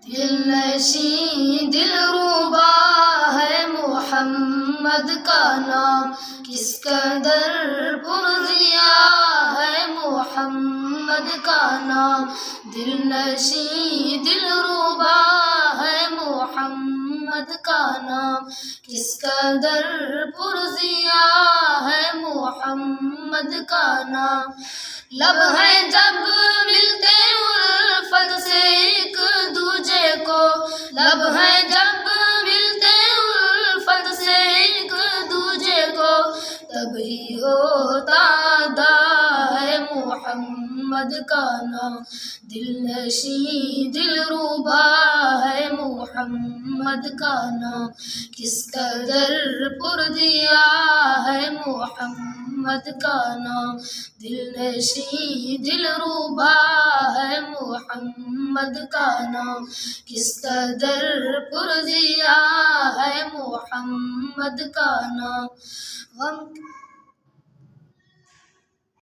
دل نشیں دل روبا ہے محمد کا نام، کس قدر پرضیا ہے محمد کا نام۔ دل نشیں دل روبا ہے محمد کا نام، کس قدر پرضیا ہے محمد کا نام۔ لب ہے جب ملتے الفت سے ایک دوجے کو، لب ہے جب ملتے الفت سے ایک دوجے کو، تبھی ہوتا ادا ہے محمد کا نام۔ دل نشیں دل روبا ہے محمد کا نام، کس قدر پردیا ہے محمد کا نام۔ دل نشیں دل روبا ہے محمد کا نام، کس قدر پردیا ہے محمد کا نام۔